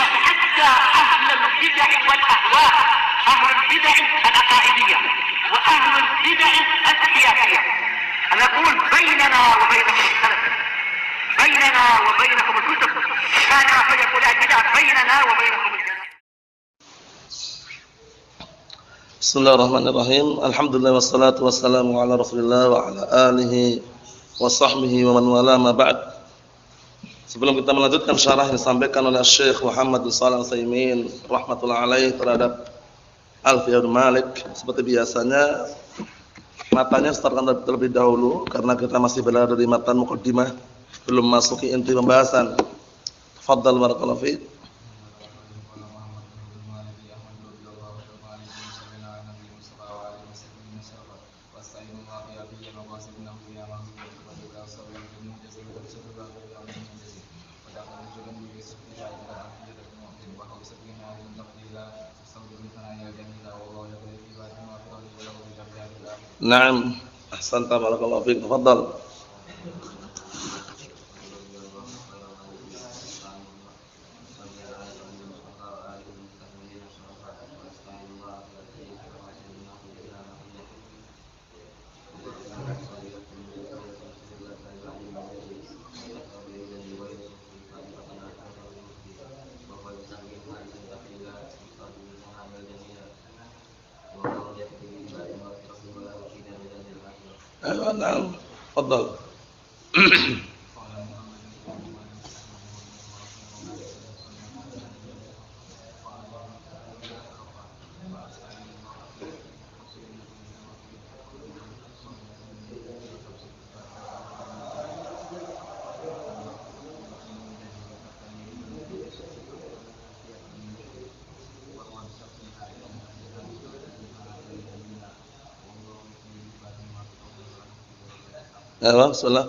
حتى أهل البدع والأهواء، أهل البدع العقائدية وأهل البدع السياسية. أنا أقول بيننا وبينكم السلف، بيننا وبينكم الكتب، كان فيقول البدع بيننا وبينكم الجنة. Bismillahirrahmanirrahim. Alhamdulillah wassalatu wassalamu ala Rasulillah wa ala alihi wa sahbihi wa man wala ma ba'd. Sebelum kita melanjutkan syarah yang disampaikan oleh Syekh Muhammad bin Shalih Al-Utsaimin rahimatullah alaih terhadap Alfiyah Ibnu Malik, seperti biasanya matanya startkan terlebih dahulu karena kita masih berada di matan muqaddimah, belum masuki inti pembahasan. Tafadhal barakallahu fiik. Naam, ahsanta barakallahu fiik. Tafadhal. Naam, tafadhal. Bismillah.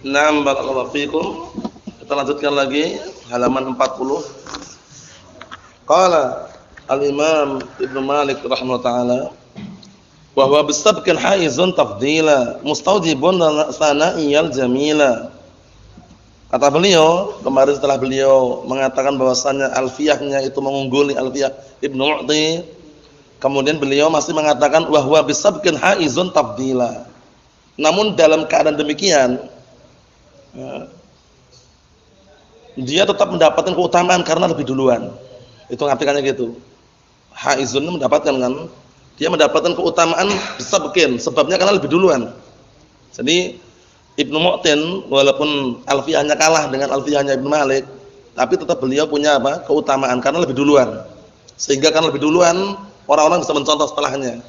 Naam, barakallahu fikum. Kita lanjutkan lagi halaman 40. Qala al-Imam Ibnu Malik rahimahullah taala wa huwa bisabqin haizun tafdila mustawjibun sana'iyal jamila. Kata beliau kemarin setelah beliau mengatakan bahwasannya alfiyahnya itu mengungguli alfiyah Ibnu Mu'ti, kemudian beliau masih mengatakan wa huwa bisabqin haizun tafdila. Namun dalam keadaan demikian dia tetap mendapatkan keutamaan karena lebih duluan. Itu artinya gitu. Haizun mendapatkan kan? Dia mendapatkan keutamaan disebutkan sebabnya karena lebih duluan. Jadi Ibnu Mu'tin walaupun alfiyahnya kalah dengan alfiyahnya Ibnu Malik, tapi tetap beliau punya apa? Keutamaan karena lebih duluan. Sehingga karena lebih duluan orang-orang bisa mencontoh setelahnya.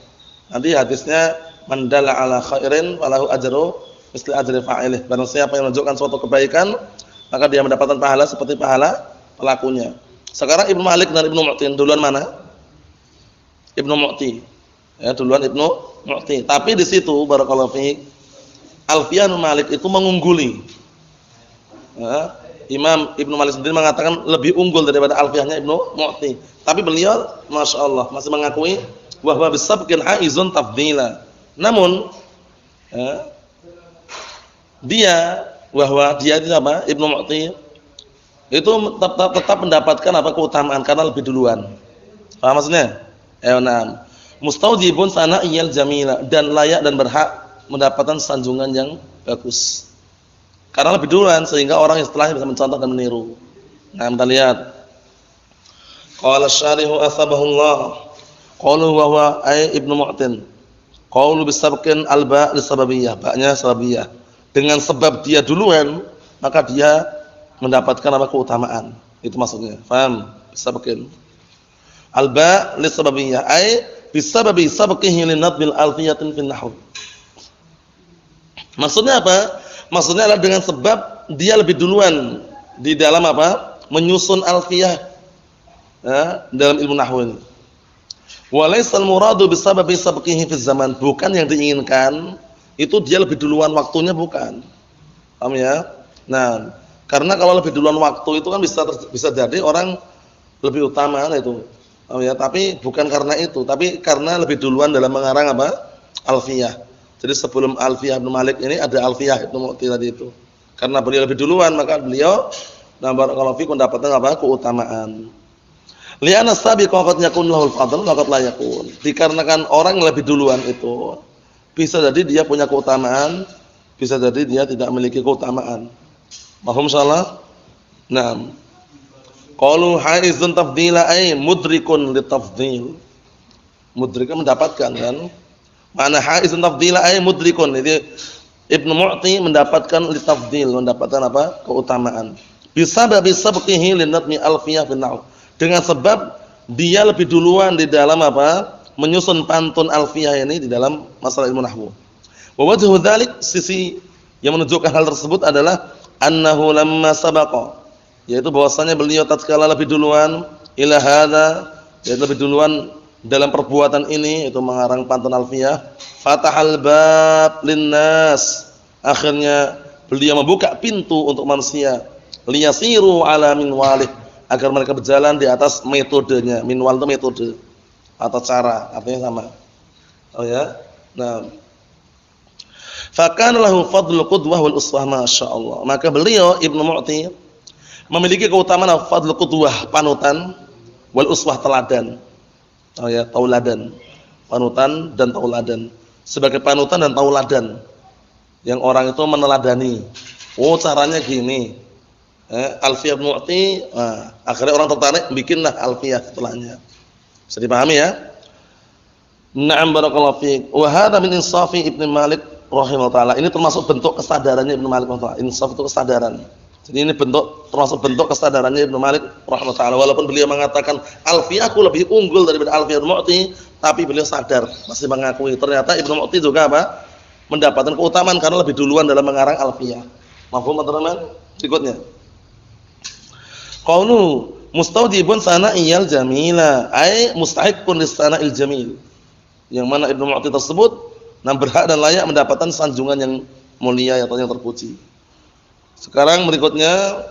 Nanti hadisnya man dalla ala khairin walahu ajru misli ajri fa'ilih. Barang siapa yang menunjukkan suatu kebaikan, maka dia mendapatkan pahala seperti pahala pelakunya. Sekarang Ibnu Malik dan Ibnu Mu'tin duluan mana? Ibnu Mu'ti. Ya, duluan Ibnu Mu'ti. Tapi di situ barakallahu fiik, alfiyah Ibnu Malik itu mengungguli. Ya, Imam Ibnu Malik sendiri mengatakan lebih unggul daripada alfiyahnya Ibnu Mu'ti. Tapi beliau masyaallah masih mengakui wa huwa bisabqin haizun tafdila. Namun dia itu apa? Ibnu Mu'ti itu tetap mendapatkan apa? Keutamaan karena lebih duluan. Paham maksudnya? Naam. Mustawjibun sana'iyal jamila, dan layak dan berhak mendapatkan sanjungan yang bagus. Karena lebih duluan sehingga orang yang setelahnya bisa mencontoh dan meniru. Nah, kita lihat. Qala syarihu asbahullah. Qalu wa huwa ay Ibnu Mu'tin. Qaulu bisabqin alba lisababiyah, ba'nya sababiyah. Dengan sebab dia duluan, maka dia mendapatkan apa? Keutamaan. Itu maksudnya. Paham? Bisabqin. Alba lisababiyah ay bisababi sabqihi linadbil alfiyatin fil nahw. Maksudnya apa? Maksudnya adalah dengan sebab dia lebih duluan di dalam apa? Menyusun alfiyah dalam ilmu nahwu ini. Wa laysal muradu bisababi sabqihi fi zaman, bukan yang diinginkan itu dia lebih duluan waktunya, bukan. Paham ya? Nah, karena kalau lebih duluan waktu itu kan bisa jadi orang lebih utama itu. Paham ya? Tapi bukan karena itu, tapi karena lebih duluan dalam mengarang apa? Alfiyah. Jadi sebelum Alfiyah Ibnu Malik ini ada Alfiyah Ibnu Mu'ti tadi itu. Karena beliau lebih duluan maka beliau barakallahu fikum mendapatkan apa? Keutamaan. Li'anna sabiqa qad yakun lahul fadl wa qad la yakun. Dikarenakan orang yang lebih duluan itu bisa jadi dia punya keutamaan, bisa jadi dia tidak memiliki keutamaan. Paham salah? Naam. Qalu haizun tafdila ay mudrikun litafdil. Mudrikun mendapatkan kan? Mana haizun tafdila ay mudrikun. Jadi Ibnu Mu'ti mendapatkan litafdil, mendapatkan apa? Keutamaan. Bisababi sabqihi linatmi alfiyah bin nahw. Dengan sebab dia lebih duluan di dalam apa? Menyusun pantun alfiyah ini di dalam masalah ilmu nahwu. Wa wajhu dzalik, sisi yang menunjukkan hal tersebut adalah annahu lamma sabaqa, yaitu bahwasanya beliau tatkala lebih duluan ila hadza, yaitu lebih duluan dalam perbuatan ini, itu mengarang pantun alfiyah, fatahal bab linnas, akhirnya beliau membuka pintu untuk manusia, liyasiru ala minwalih, agar mereka berjalan di atas metodenya. Minwal itu metode atau cara, artinya sama. Oh ya. Nah, fakana lahu fadlul qudwah wal uswah, masyaallah. Maka beliau Ibnu Mu'ti memiliki keutamaan fadlul qudwah, panutan, wal uswah, teladan. Oh ya, tauladan. Panutan dan tauladan. Sebagai panutan dan tauladan yang orang itu meneladani. Oh, caranya gini. Alfiyah Ibnu Mu'ti, akhirnya orang tertarik bikinlah alfiyah setelahnya. Bisa dipahami ya? Na'am barakallahu fiik. Wa hadza min insafi Ibnu Malik rahimahullah taala. Ini termasuk bentuk kesadarannya Ibnu Malik rahimahullah taala. Insaf itu kesadaran. Jadi ini termasuk bentuk kesadarannya Ibnu Malik rahimahullah taala. Walaupun beliau mengatakan alfiyahku lebih unggul daripada alfiyah Ibnu Mu'ti, tapi beliau sadar, masih mengakui ternyata Ibnu Mu'ti juga apa? Mendapatkan keutamaan karena lebih duluan dalam mengarang alfiyah. Mafhum teman-teman? Berikutnya. Qaulu mustawjibun sana'iyal jamila, ay mustahiqqun lis-sana'il jamil. Yang mana Ibnu Mu'ti tersebut berhak dan layak mendapatkan sanjungan yang mulia atau yang terpuji. Sekarang berikutnya,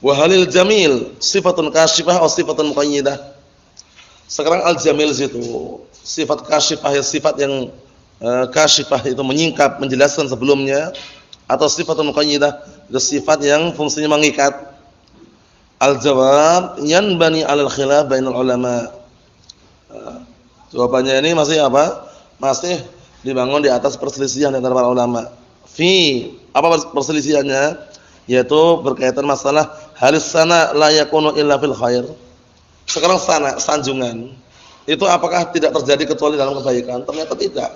wa halil jamil sifatun kasyifah atau sifatun muqayyidah. Sekarang al-jamil itu sifat kasyifah, sifat yang kasyifah itu menyingkap, menjelaskan sebelumnya, atau sifatun muqayyidah itu sifat yang fungsinya mengikat. Al-jawab yanbani 'alal khilaf bainal ulama. Jawabannya ini masih apa? Masih dibangun di atas perselisihan antara para ulama. Apa perselisihannya? Yaitu berkaitan masalah halis sana la yakunu illa fil khair. Sekarang sana, sanjungan itu apakah tidak terjadi kecuali dalam kebaikan? Ternyata tidak.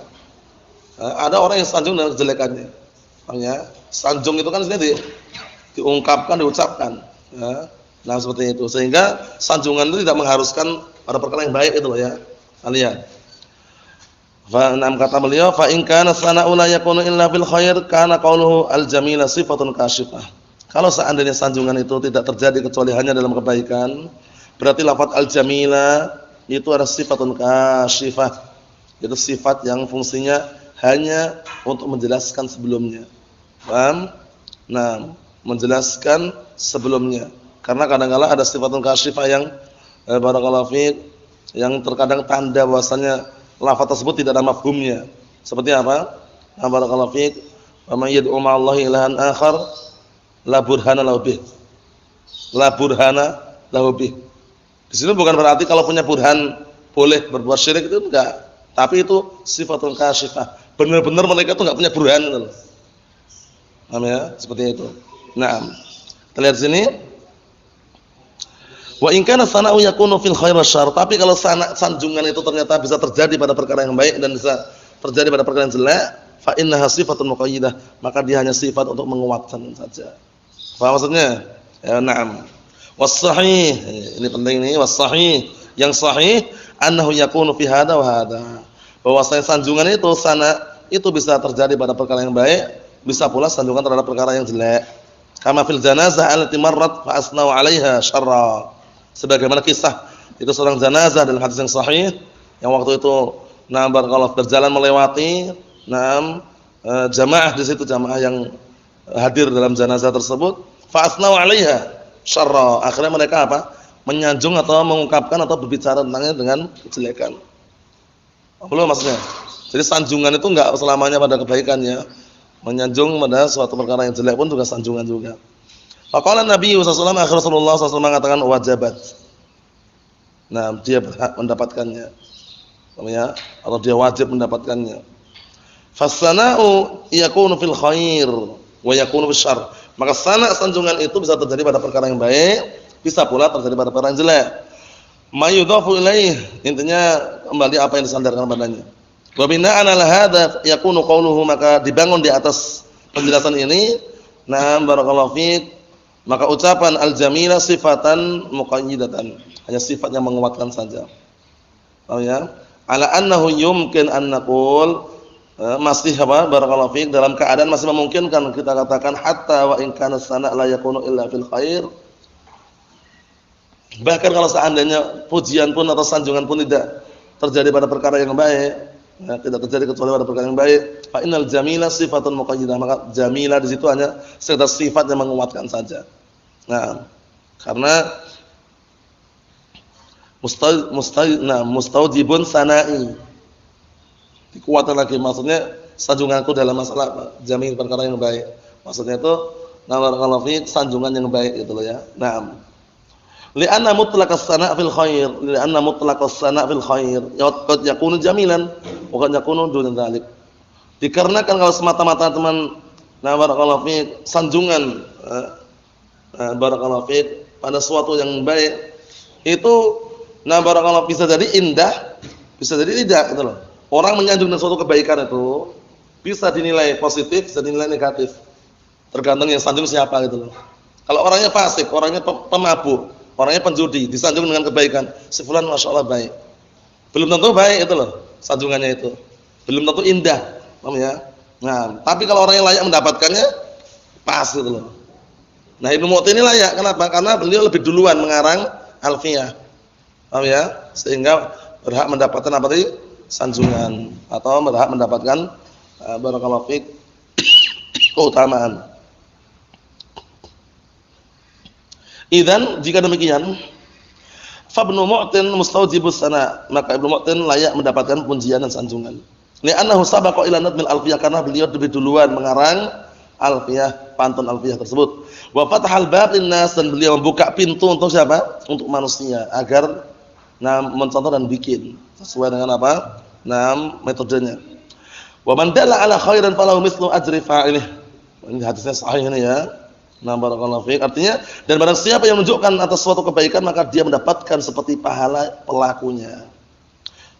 Ada orang yang sanjung dalam kejelekannya. Makanya sanjung itu kan sebenarnya diungkapkan, diucapkan. Nah seperti itu, sehingga sanjungan itu tidak mengharuskan pada perkara yang baik itu loh ya. Lihat. Fa kata beliau, fa in kana sana'u la yakunu illa fil khair kana qauluhu al-jamila sifatun kasyifah. Kalau seandainya sanjungan itu tidak terjadi kecuali hanya dalam kebaikan, berarti lafaz al-jamila itu adalah sifatun kasyifah. Itu sifat yang fungsinya hanya untuk menjelaskan sebelumnya. Paham? Nah, menjelaskan sebelumnya. Karena kadang-kala ada sifatun kasyifah yang barakallahu fiik, yang terkadang tanda bahwasanya lafaz tersebut tidak ada mafhumnya. Seperti apa? Barakallahu fiik, wa may yad'u ma'allahi ilahan akhar la burhana lahu bih. La burhana lahu bih. Di sini bukan berarti kalau punya burhan boleh berbuat syirik, itu enggak. Tapi itu sifatun kasyifah. Benar-benar mereka itu enggak punya burhan gitu loh. Paham ya? Seperti itu. Nah, kita lihat sini. Wa in kana sana'u yakunu fil khair wasyarr, tapi kalau sanjungan itu ternyata bisa terjadi pada perkara yang baik dan bisa terjadi pada perkara yang jelek, fa innaha sifatun muqayyidah, maka dia hanya sifat untuk menguatkan saja. Paham maksudnya? Ya, na'am. Was sahih, ini penting nih, was sahih, yang sahih annahu yakunu fi hadza wa hadza. Bahwasanya sanjungan itu itu bisa terjadi pada perkara yang baik, bisa pula sanjungan terhadap perkara yang jelek. Kama fil janazah allati marrat fa asnau 'alaiha syarra. Sebagaimana kisah itu seorang jenazah dalam hadis yang sahih yang waktu itu barakallahu berjalan melewati jamaah di situ, jamaah yang hadir dalam jenazah tersebut, fa asnau 'alaiha syarra. Akhirnya mereka apa? Menyanjung atau mengungkapkan atau berbicara tentangnya dengan kejelekan. Belum maksudnya. Jadi sanjungan itu enggak selamanya pada kebaikan ya. Menyanjung pada suatu perkara yang jelek pun juga sanjungan juga. Faqala Nabi sallallahu alaihi wasallam, Rasulullah SAW mengatakan wajabat. Nah, dia berhak mendapatkannya. Namanya atau dia wajib mendapatkannya. Fasana'u yakunu fil khair wa yakunu fil syarr. Maka sana sanjungan itu bisa terjadi pada perkara yang baik, bisa pula terjadi pada perkara yang jelek. Mayudhafu ilaih, intinya kembali apa yang disandarkan padanya. Wa bina'an 'ala hadza yakunu qawluhu, maka dibangun di atas penjelasan ini, barakallahu fiik, maka ucapan al-jamila sifatan muqayyidatan, hanya sifat yang menguatkan saja. Paham ya? Ala annahu yumkin an naqul, masih apa barakallahu fiik, dalam keadaan masih memungkinkan kita katakan hatta wa in kana sana' la yakunu illa fil khair. Bahkan kalau seandainya pujian pun atau sanjungan pun tidak terjadi pada perkara yang baik, ya, tidak terjadi kecuali pada perkara yang baik, fa innal jamila sifatun muqayyidah, maka jamila di situ hanya sekedar sifat yang menguatkan saja. Nah, karena mustaujibun sana'i, dikuatkan lagi, maksudnya sanjunganku dalam masalah apa? Jamil, perkara yang baik. Maksudnya itu barakallahu fiik, sanjungan yang baik itu loh ya. Naam. Li'anna mutlaqas sana' fil khair, li'anna mutlaqas sana' fil khair qad yakunu jamilan wa qad yakunu dun dzalik. Dikarenakan kalau semata-mata teman barakallahu fiik sanjungan barakallahu fiik pada suatu yang baik itu barakallahu bisa jadi indah, bisa jadi tidak gitu loh. Orang menyanjung dengan suatu kebaikan itu bisa dinilai positif, bisa dinilai negatif. Tergantung yang sanjung siapa gitu loh. Kalau orangnya fasik, orangnya pemabuk, orangnya penjudi, disanjung dengan kebaikan, si fulan masyaallah baik. Belum tentu baik itu loh, sanjungannya itu. Belum tentu indah, paham ya? Nah, tapi kalau orang yang layak mendapatkannya pas gitu loh. Nah, Ibnu Mu'ti ini layak, kenapa? Karena beliau lebih duluan mengarang Alfiyah. Paham ya? Sehingga berhak mendapatkan apa tadi? Sanjungan atau berhak mendapatkan barakallahu fiik keutamaan. Idzan jika demikian, fa Ibnu Mu'tin mustaujibus sana, maka Ibnu Mu'tin layak mendapatkan pujian dan sanjungan. Li'annahu sabaqa ila nadmil alfiyah, karena beliau lebih duluan mengarang alfiyah, pantun alfiyah tersebut. Wa fatahal bab linnas, dan beliau membuka pintu untuk siapa? Untuk manusia agar mencontoh dan bikin sesuai dengan apa? Metodenya. Wa man dalla ala khairan falahu mithlu ajri fa'ilih. Ini hadisnya sahih ini ya. Barakallahu fiik. Artinya, dan barang siapa yang menunjukkan atas suatu kebaikan maka dia mendapatkan seperti pahala pelakunya.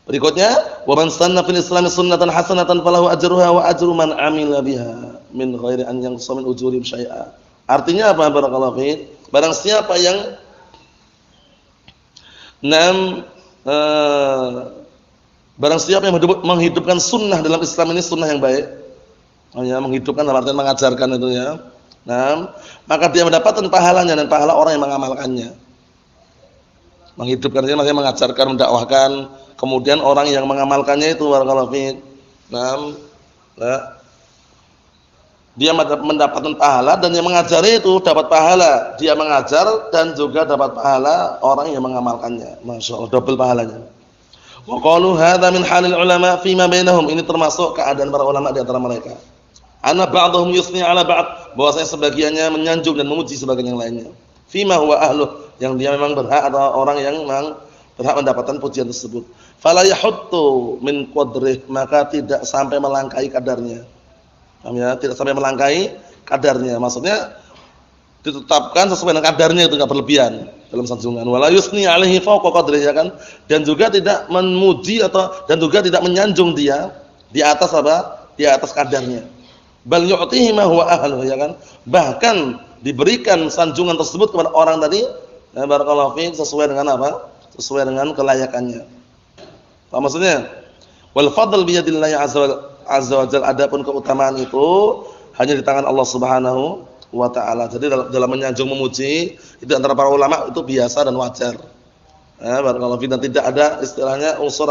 Berikutnya, wa man sanna fil Islam sunnatan hasanatan falahu ajruha wa ajru man 'amila biha min ghairi an yanqusa min ujurihim syai'a. Artinya apa barakallahu fiik? Barang siapa yang barang siapa yang menghidupkan sunnah dalam Islam ini, sunnah yang baik, hanya menghidupkan dalam artian mengajarkan itu ya. Maka dia mendapatkan pahalanya dan pahala orang yang mengamalkannya. Menghidupkan, maksudnya mengajarkan, mendakwahkan, kemudian orang yang mengamalkannya itu barakallahu fiik. Dia mendapatkan pahala, dan yang mengajari itu dapat pahala. Dia mengajar dan juga dapat pahala orang yang mengamalkannya. Masyaallah, double pahalanya. Wa qalu hadza min halil ulama fi ma bainahum, ini termasuk keadaan para ulama di antara mereka. Ana ba'dhum yusni 'ala ba'd, bahwasanya sebagiannya menyanjung dan memuji sebagian yang lainnya. Fima huwa ahluh, yang dia memang berhak atau orang yang memang berhak mendapatkan pujian tersebut. Fala yahuttu min qadrih, maka tidak sampai melangkahi kadarnya. Paham ya? Tidak sampai melangkahi kadarnya. Maksudnya ditetapkan sesuai dengan kadarnya, itu enggak berlebihan dalam sanjungan. Wala yusni 'alaihi fawqa qadrih, ya kan? Dan juga tidak memuji dan juga tidak menyanjung dia di atas apa? Di atas kadarnya. Bal yu'tihi ma huwa ahluh, ya kan? Bahkan diberikan sanjungan tersebut kepada orang tadi, barakallahu fiik, sesuai dengan apa? Sesuai dengan kelayakannya. Apa maksudnya? Wal fadl bi yadillahi azza wa jalla, adapun keutamaan itu hanya di tangan Allah Subhanahu wa ta'ala. Jadi dalam menyanjung memuji itu antara para ulama itu biasa dan wajar. Barakallahu fiik, dan tidak ada istilahnya unsur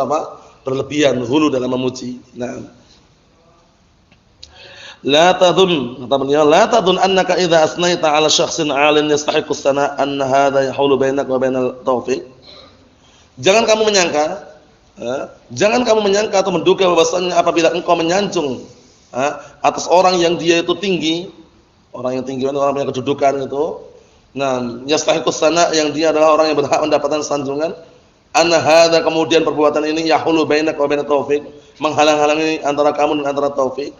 berlebihan, hulu dalam memuji. Nah. La tadun, kata beliau, la tadun annaka idza asnaita 'ala syakhsin 'alin yastahiqu as-sana' anna hadha yahulu bainaka wa bainal taufiq. Jangan kamu menyangka atau menduga bahwasanya apabila engkau menyanjung atas orang yang dia itu tinggi, orang yang tinggi, orang punya kedudukan itu, nah, yastahiqu as-sana', yang dia adalah orang yang berhak mendapatkan sanjungan, anna hadza, kemudian perbuatan ini yahulu bainaka wa bainat taufiq, menghalang-halangi antara kamu dan antara taufik.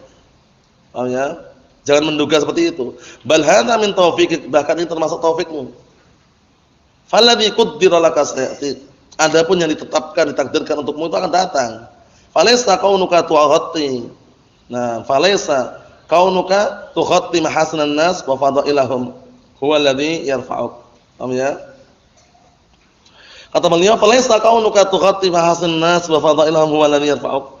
Jangan menduga seperti itu. Bal hadza min taufiqik, bahkan ini termasuk taufikmu. Falladzi qaddara laka sayati, adapun yang ditetapkan, ditakdirkan untukmu itu akan datang. Falaysa kaunuka tughatti. Nah, falaysa kaunuka tughatti mahasanan nas wa fadailahum huwa alladzi yarfa'uk. Paham ya? Kata beliau, falaysa kaunuka tughatti mahasanan nas wa fadailahum huwa alladzi yarfa'uk.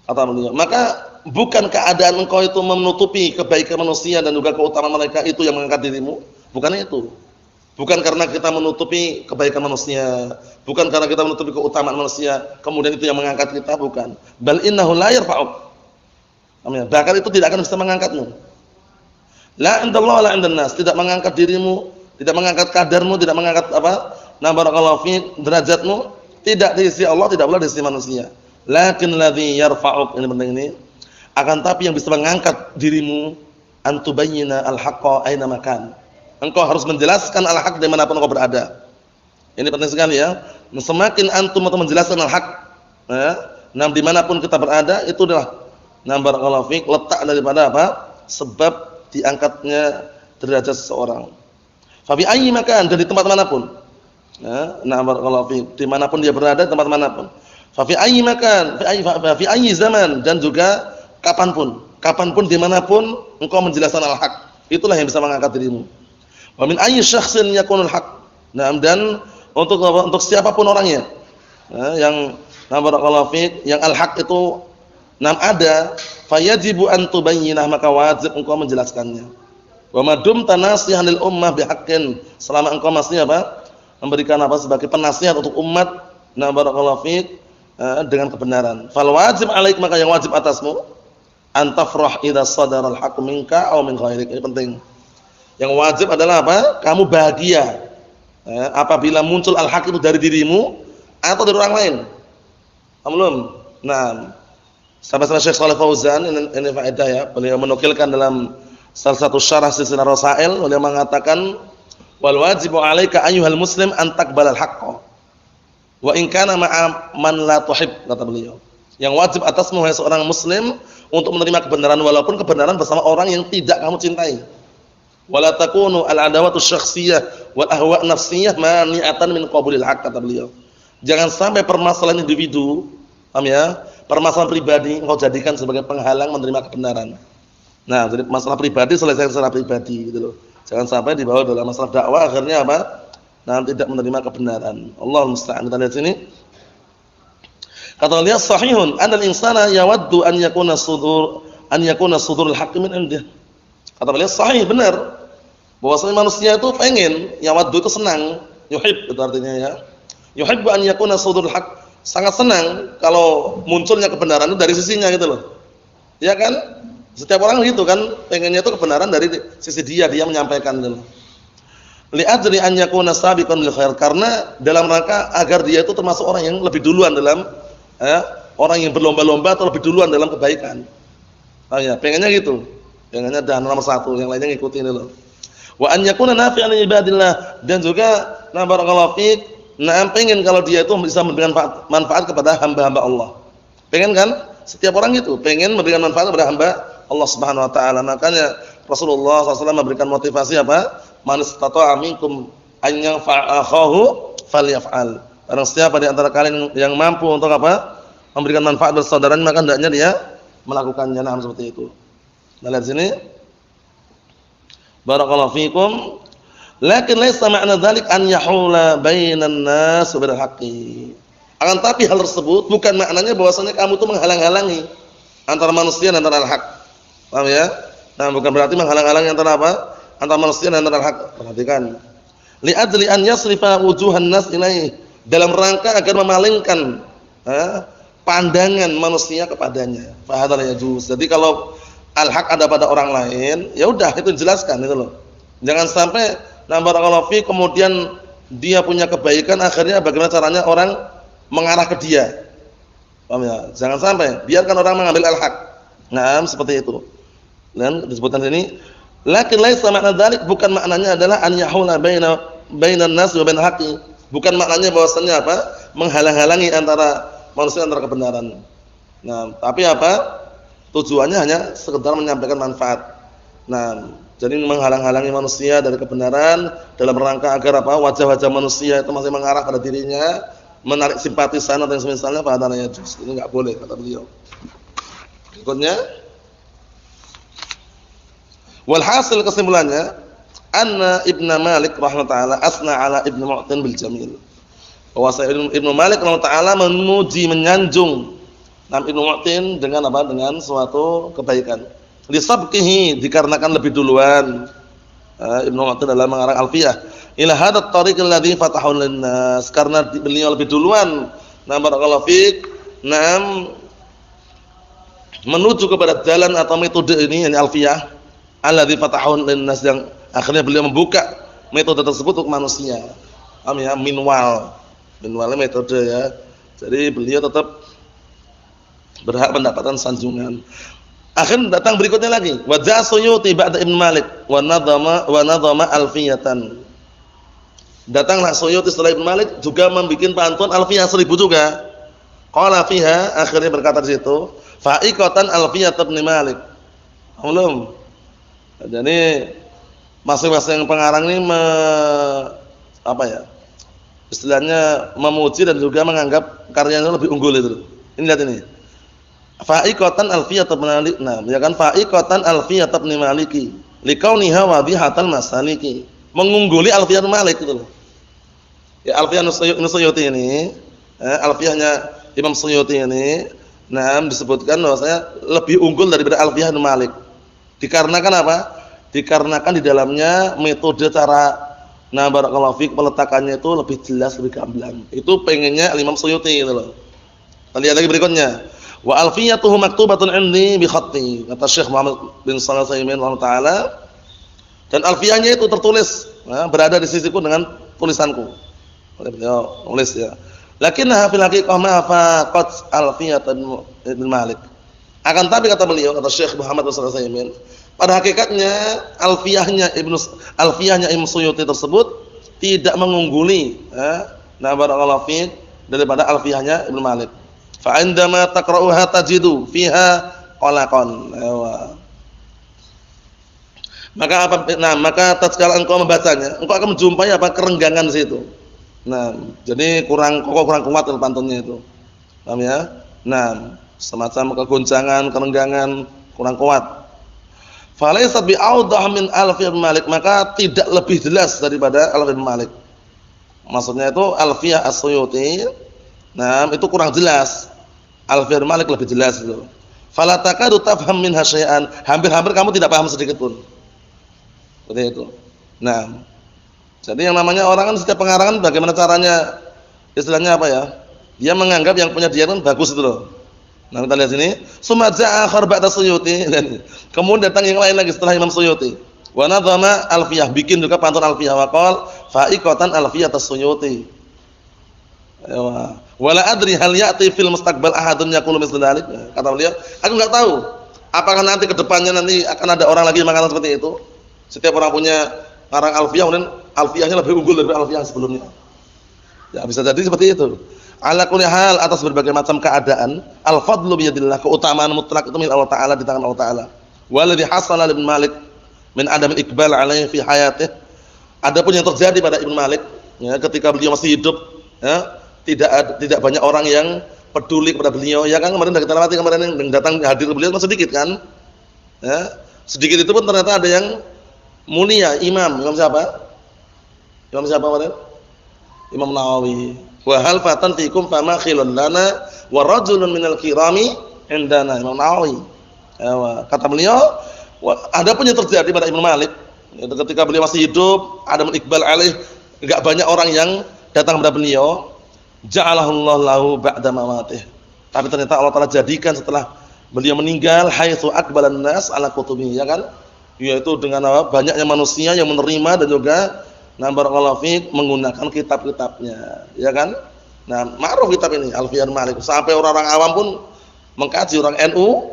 Kata beliau, maka bukan keadaan engkau itu menutupi kebaikan manusia dan juga keutamaan mereka itu yang mengangkat dirimu, bukan itu. Bukan karena kita menutupi kebaikan manusia, bukan karena kita menutupi keutamaan manusia, kemudian itu yang mengangkat kita, bukan. Bal innahu la yarfa'uk. Bahkan itu tidak akan bisa mengangkatmu. La indallah la indan nas, tidak mengangkat dirimu, tidak mengangkat kadarmu, tidak mengangkat na barakallahu fi derajatmu, tidak di sisi Allah, tidak pula di sisi manusia. Lakin ladzi yarfa'uk, ini penting ini. Akan tapi yang bisa mengangkat dirimu, antubayyina al-haqqa aina makan. Engkau harus menjelaskan al-haq dimanapun engkau berada. Ini penting sekali ya. Semakin antum atau menjelaskan al-haq, dimanapun kita berada, itu adalah barakallahu fiik, letak daripada sebab diangkatnya derajat seseorang. Fa bi ayyi makan, dan di tempat manapun. Barakallahu fiik, dimanapun dia berada, di tempat manapun. Fa fi ayyi makan, fi ayyi zaman, dan juga kapanpun dimanapun engkau menjelaskan al-haq, itulah yang bisa mengangkat dirimu. Wa min ayyi syakhsin yakunul haq. Dan untuk siapapun orangnya, yang barakallahu fiik, yang al-haq itu ada, fayajibu an tubayyinah, maka wajib engkau menjelaskannya. Wa madum tanasihan lil ummah bihaqqin, selama engkau masih memberikan sebagai penasihat untuk umat, barakallahu fiik, dengan kebenaran. Fal wajib alaik, maka yang wajib atasmu, antafrah idza sadara al-haq minka aw min ghairik. Ini penting. Yang wajib adalah kamu bahagia apabila muncul al-haq itu dari dirimu atau dari orang lain. Belum. Nah, sahabat Syekh Shalih Fauzan, ini faedah ya. Beliau menukilkan dalam salah satu syarah Silsilah Rasail, beliau mengatakan, wal wajibu 'alaika ayyuhal muslim an taqbal al-haqqa wa in kana ma'a man la tuhib, kata beliau. Yang wajib atasmu wahai seorang muslim untuk menerima kebenaran, walaupun kebenaran bersama orang yang tidak kamu cintai. Wala takunu al-adawatu syakhsiyah wal ahwa' nafsiyah mani'atan min qabulil haqq, kata beliau. Jangan sampai permasalahan individu, permasalahan pribadi engkau jadikan sebagai penghalang menerima kebenaran. Nah, jadi masalah pribadi selesai secara pribadi gitu loh. Jangan sampai dibawa dalam masalah dakwah akhirnya tidak menerima kebenaran. Allahul musta'an. Kita lihat sini. Kata beliau, sahihun anal insana yawaddu an yakuna sudurul haqqi min indih. Kata beliau, sahih, benar, bahwasanya manusia itu pengen, yawaddu itu senang, yuhib itu artinya ya. Yuhibbu an yakuna sudurul haqq, sangat senang kalau munculnya kebenaran itu dari sisinya gitu loh. Ya kan? Setiap orang gitu kan, pengennya itu kebenaran dari sisi dia menyampaikan gitu. Li'ajri an yakuna sabiqan lil khair, karena dalam rangka agar dia itu termasuk orang yang lebih duluan dalam orang yang berlomba-lomba atau lebih duluan dalam kebaikan. Pengennya gitu. Pengennya dan nomor satu, yang lainnya ngikutin dulu. Wa an yakuna nafi'an li ibadillah, dan juga barakallahu fiik, pengen kalau dia itu bisa memberikan manfaat kepada hamba-hamba Allah. Pengen kan? Setiap orang gitu, pengen memberikan manfaat kepada hamba Allah Subhanahu wa taala. Makanya Rasulullah SAW memberikan motivasi Man istata'a minkum an yanfa'a akhahu falyaf'al. Barang siapa di antara kalian yang mampu untuk memberikan manfaat bersaudaranya, maka hendaknya dia melakukannya. Seperti itu. Nah, lihat sini. Barakallahu fikum. Lakin laysa ma'na dzalik an yahula bainan nas wa bil haqqi. Akan tapi hal tersebut bukan maknanya bahwasanya kamu itu menghalang-halangi antara manusia dan antara al-haq. Paham ya? Nah, bukan berarti menghalang-halangi antara antara manusia dan antara hak. Perhatikan. Li'ajli an yasrifa wujuhan nas ilaih, dalam rangka agar memalingkan pandangan manusia kepadanya. Fa hadzal yajuz. Jadi kalau al-haq ada pada orang lain, ya udah itu jelaskan itu loh. Jangan sampai barakallahu fi kemudian dia punya kebaikan, akhirnya bagaimana caranya orang mengarah ke dia. Paham ya? Jangan sampai biarkan orang mengambil al-haq. Nah, seperti itu. Dan disebutkan sini, lakin laisa makna dzalik, bukan maknanya adalah an yahula bainan nas wa bainal haqqi. Bukan maknanya bahwasanya apa? Menghalang-halangi antara manusia antara kebenaran. Nah, tapi apa? Tujuannya hanya sekedar menyampaikan manfaat. Nah, jadi menghalang-halangi manusia dari kebenaran dalam rangka agar apa? Wajah-wajah manusia itu masih mengarah pada dirinya, menarik simpatisan atau yang semisalnya, pada nanya juz. Ini enggak boleh kata beliau. Berikutnya, walhasil kesimpulannya, anna Ibnu Malik rahimahullah taala asna ala Ibnu Mu'tin bil jamil. Bahwasanya Ibnu Malik rahimahullah taala memuji menyanjung Ibnu Mu'tin dengan apa? Dengan suatu kebaikan. Li sabqihi, dikarenakan lebih duluan Ibnu Mu'tin dalam mengarang Alfiyah ila hadat tariq alladhi fatahu lin-nas, karena beliau lebih duluan barakallahu fiik menuju kepada jalan atau metode ini, yakni Alfiyah alladzi fatahu lin-nas, yang akhirnya beliau membuka metode tersebut untuk manusia. Paham ya? Minwalnya metode ya. Jadi beliau tetap berhak mendapatkan sanjungan. Akhirnya datang berikutnya lagi, wa ja'a Suyuti ba'da Ibnu Malik wa nadhama alfiyatan. Datanglah Suyuti setelah Ibnu Malik juga membuat pantun Alfiyah 1000 juga. Qala fiha, akhirnya berkata di situ, fa'iqatan Alfiyat Ibnu Malik. Belum. Jadi masing-masing pengarang ini istilahnya memuji dan juga menganggap karyanya lebih unggul itu. Ini lihat ini. Fa'iqatan Alfiyat Ibnu Malik. Nah, ya kan, fa'iqatan Alfiyat Ibnu Maliki likauniha wadihatan masaliki. Mengungguli Alfiyah Ibnu Malik itu loh. Ya, Alfiyah Suyuti ini, Alfiyahnya Imam Suyuti ini, disebutkan bahwasanya lebih unggul daripada Alfiyah Ibnu Malik. Dikarenakan apa? Dikarenakan di dalamnya metode cara barakallahu fiik peletakannya itu lebih jelas, lebih gamblang. Itu pengennya Imam Suyuti gitu loh. Kita lihat lagi berikutnya. Wa alfiyatuhu maktubatun 'indi bi khatti. Kata Syekh Muhammad bin Shalih Al-Utsaimin taala, dan alfiyahnya itu tertulis berada di sisiku dengan tulisanku. Beliau tulis ya. Lakinnaha fil haqiqah ma faqat Alfiyat Ibnu Malik. Akan tapi kata beliau, kata Syekh Muhammad bin Shalih Al-Utsaimin, pada hakikatnya Alfiyahnya Imam Suyuti tersebut tidak mengungguli barakallahu fiik daripada Alfiyahnya Ibnu Malik. Fa indama taqra'uha tajidu fiha qalaqan. Maka tatkala engkau membacanya, engkau akan menjumpai kerenggangan di situ. Jadi kurang kokoh, kurang kuat pantunnya itu. Paham ya? Semacam kegoncangan, kerenggangan, kurang kuat. Falaisat bi'audah min Alfiyah Ibnu Malik, maka tidak lebih jelas daripada Alfiyah Ibnu Malik. Maksudnya itu Alfiyah As-Suyuti, itu kurang jelas. Alfiyah Ibnu Malik lebih jelas itu. Fala takadu tafham minha syai'an, hampir-hampir kamu tidak paham sedikit pun. Seperti itu. Jadi yang namanya orang kan setiap pengarangan bagaimana caranya, istilahnya apa ya? Dia menganggap yang punya dia kan bagus itu loh. Kita lihat sini, summa ja'a akhar ba'da Suyuti, dan kemudian datang yang lain lagi setelah Imam Suyuti. Wa nadhama Alfiyah, bikin juga pantun Alfiyah, wa qala fa'iqatan Alfiyat as-Suyuti. Wala adri hal ya'ti fil mustaqbal ahadun yaqulu misal dzalik. Kata beliau, aku enggak tahu apakah nanti ke depannya nanti akan ada orang lagi yang mengatakan seperti itu. Setiap orang punya karang Alfiyah, kemudian Alfiyahnya lebih unggul dari Alfiyah sebelumnya. Ya bisa jadi seperti itu. Ala kulli hal, atas berbagai macam keadaan, al-fadlu biyadillah, keutamaan mutlak itu milik Allah Ta'ala, di tangan Allah Ta'ala. Waladhi hasala Ibnu Malik min adam al-iqbal alaihi fi hayatih. Adapun yang terjadi pada Ibnu Malik ya, ketika beliau masih hidup ya, tidak banyak orang yang peduli kepada beliau ya kan. Kemarin kita lewati, kemarin yang datang hadir beliau kan sedikit kan ya. Sedikit itu pun ternyata ada yang mulia, imam siapa kemarin? Imam Nawawi. Wa hal fatan fikum fama khilun lana wa rajulun minal kirami indana. Imam Nawawi. Kata beliau, adapun yang terjadi pada Ibnu Malik Itu ketika beliau masih hidup, ada Iqbal alaih, enggak banyak orang yang datang kepada beliau. Ja'alahullahu lahu ba'da mamatih. Tapi ternyata Allah Taala jadikan setelah beliau meninggal haitsu aqbalan nas ala kutubihi, ya kan? Yaitu dengan apa? Banyaknya manusia yang menerima dan juga barakallahu fiik menggunakan kitab-kitabnya, ya kan? Nah, ma'ruf kitab ini Alfiyah Malik. Sampai orang-orang awam pun mengkaji, orang NU,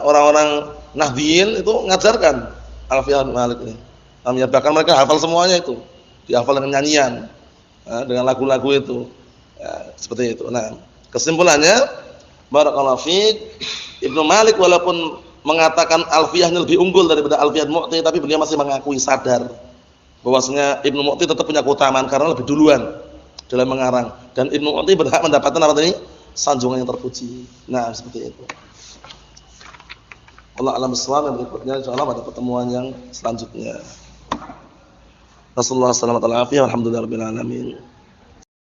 orang-orang Nahdliyin itu ngajarkan Alfiyah Malik ini. Bahkan mereka hafal semuanya itu. Dihafal dengan nyanyian, dengan lagu-lagu itu. Ya, seperti itu. Nah, kesimpulannya barakallahu fiik, Ibnu Malik walaupun mengatakan Alfiyahnya lebih unggul daripada Alfiyah Mu'ti, tapi beliau masih mengakui sadar bahwasanya Ibnu Mu'ti tetap punya keutamaan karena lebih duluan dalam mengarang, dan Ibnu Mu'ti berhak mendapatkan apa tadi? Sanjungan yang terpuji. Nah, seperti itu. Allah a'lam bissawab. Berikutnya insyaallah pada pertemuan yang selanjutnya. Rasulullah sallallahu alaihi wasallam, alhamdulillahirabbil alamin.